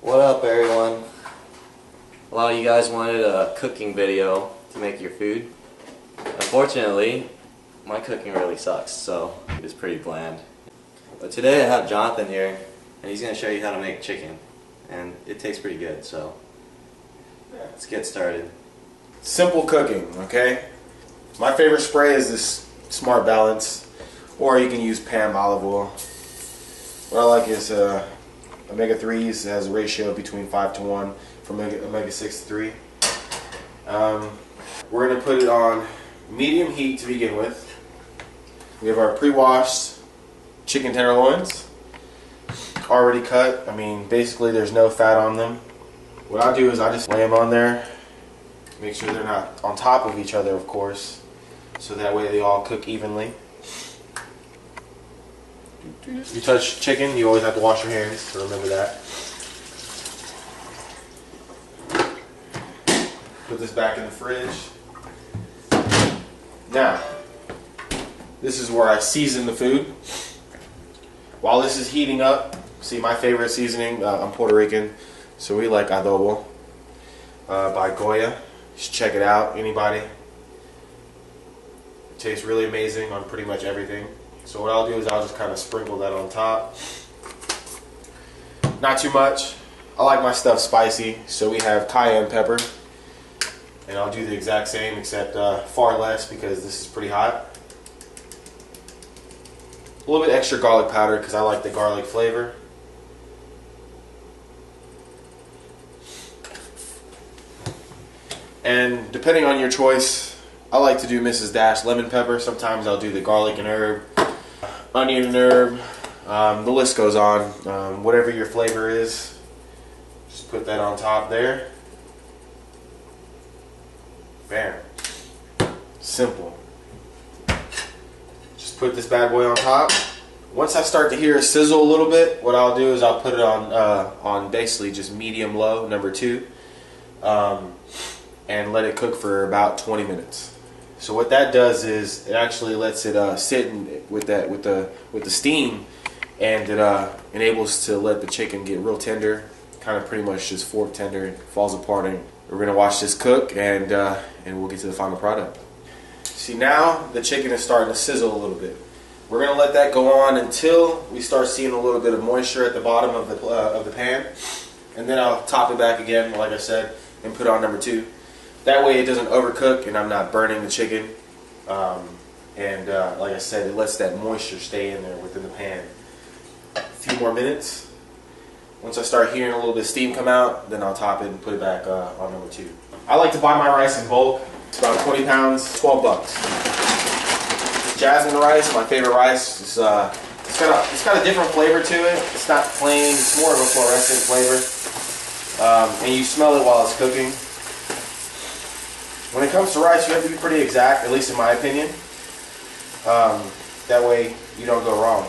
What up, everyone? A lot of you guys wanted a cooking video to make your food. Unfortunately, my cooking really sucks, so it's pretty bland. But today I have Jonathan here, and he's going to show you how to make chicken. And it tastes pretty good, so let's get started. Simple cooking, okay? My favorite spray is this Smart Balance, or you can use Pam olive oil. What I like is omega-3s. It has a ratio between 5 to 1 from omega-6 to 3. We're going to put it on medium heat to begin with. We have our pre-washed chicken tenderloins, already cut. I mean, basically there's no fat on them. What I do is I just lay them on there, make sure they're not on top of each other, of course, so that way they all cook evenly. If you touch chicken, you always have to wash your hands, so remember that. Put this back in the fridge. Now, this is where I season the food. While this is heating up, see my favorite seasoning, I'm Puerto Rican, so we like adobo by Goya. Just check it out, anybody. It tastes really amazing on pretty much everything. So what I'll do is I'll just kind of sprinkle that on top. Not too much. I like my stuff spicy, so we have cayenne pepper. And I'll do the exact same, except far less because this is pretty hot. A little bit extra garlic powder because I like the garlic flavor. And depending on your choice, I like to do Mrs. Dash lemon pepper. Sometimes I'll do the garlic and herb, onion and herb. The list goes on. Whatever your flavor is, just put that on top there. Bam. Simple. Just put this bad boy on top. Once I start to hear it sizzle a little bit, what I'll do is I'll put it on basically just medium low, number 2, and let it cook for about 20 minutes. So what that does is it actually lets it sit with the steam, and it enables to let the chicken get real tender, kind of pretty much just fork tender, and falls apart. And we're gonna watch this cook, and we'll get to the final product. See, now the chicken is starting to sizzle a little bit. We're gonna let that go on until we start seeing a little bit of moisture at the bottom of the pan, and then I'll top it back again, like I said, and put on number 2. That way it doesn't overcook and I'm not burning the chicken. Like I said, it lets that moisture stay in there within the pan. A few more minutes. Once I start hearing a little bit of steam come out, then I'll top it and put it back on number 2. I like to buy my rice in bulk. It's about 20 pounds, 12 bucks. Jasmine rice, my favorite rice. It's got a different flavor to it. It's not plain, it's more of a fluorescent flavor. And you smell it while it's cooking. When it comes to rice, you have to be pretty exact, at least in my opinion. That way you don't go wrong.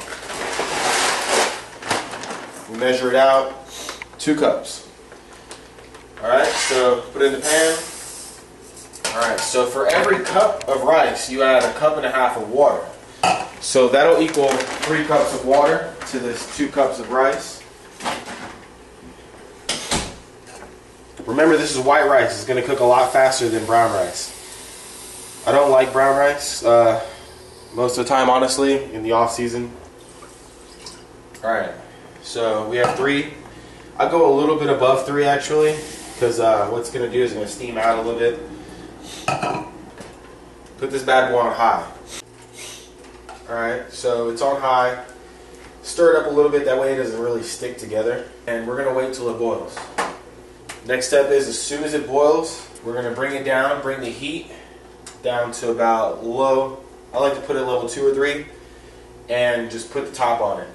We measure it out, 2 cups. Alright, so put it in the pan. Alright, so for every cup of rice, you add 1.5 cups of water. So that'll equal 3 cups of water to this 2 cups of rice. Remember, this is white rice. It's going to cook a lot faster than brown rice. I don't like brown rice most of the time, honestly, in the off season. Alright, so we have 3. I'll go a little bit above 3 actually, because what's going to do is going to steam out a little bit. Put this bad boy on high. Alright, so it's on high. Stir it up a little bit, that way it doesn't really stick together. And we're going to wait till it boils. Next step is, as soon as it boils, we're going to bring it down, bring the heat down to about low. I like to put it level 2 or 3, and just put the top on it.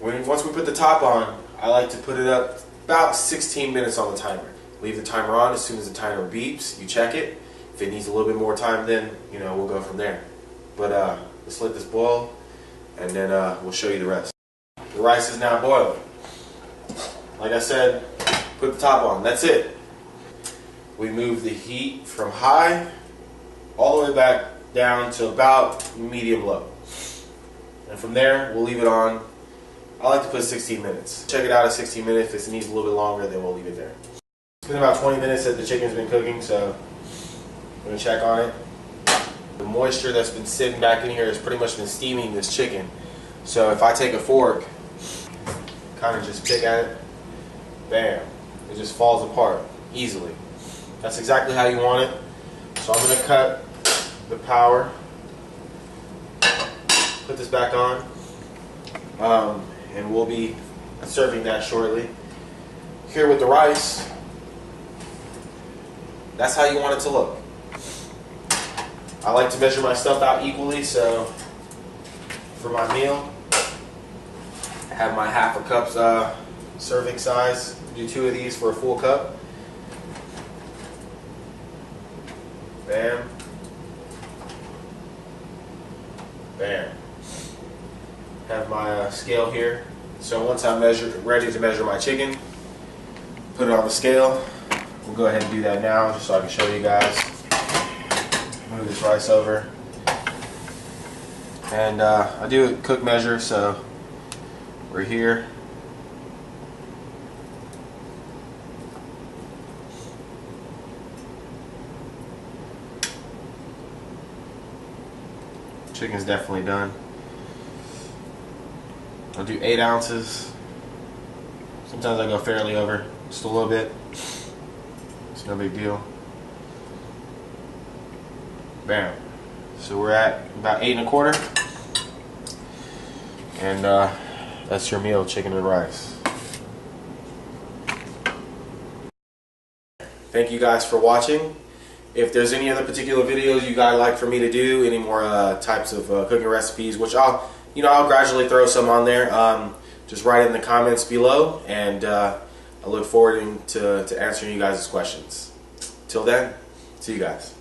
Once we put the top on, I like to put it up about 16 minutes on the timer. Leave the timer on. As soon as the timer beeps, you check it. If it needs a little bit more time, then we'll go from there. But let's let this boil, and then we'll show you the rest. The rice is now boiling. Like I said, put the top on. That's it. We move the heat from high all the way back down to about medium low. And from there, we'll leave it on I like to put 16 minutes. Check it out at 16 minutes. If it needs a little bit longer, then we'll leave it there. It's been about 20 minutes that the chicken's been cooking, so I'm going to check on it. The moisture that's been sitting back in here has pretty much been steaming this chicken. So if I take a fork, kind of just pick at it, bam, it just falls apart easily. That's exactly how you want it. So I'm going to cut the power, put this back on, and we'll be serving that shortly. Here with the rice, that's how you want it to look. I like to measure my stuff out equally, so for my meal, I have my half a cup's serving size. Do 2 of these for a full cup. Bam. Bam. Have my scale here. So once I'm ready to measure my chicken, put it on the scale. We'll go ahead and do that now, just so I can show you guys. Move this rice over. And I do a cook measure, so we're here. Chicken's definitely done. I'll do 8 ounces. Sometimes I go fairly over, just a little bit. It's no big deal. Bam. So we're at about 8 1/4. And that's your meal, chicken and rice. Thank you guys for watching. If there's any other particular videos you guys like for me to do, any more types of cooking recipes, which I'll gradually throw some on there, just write in the comments below, and I look forward to answering you guys' questions. Till then, see you guys.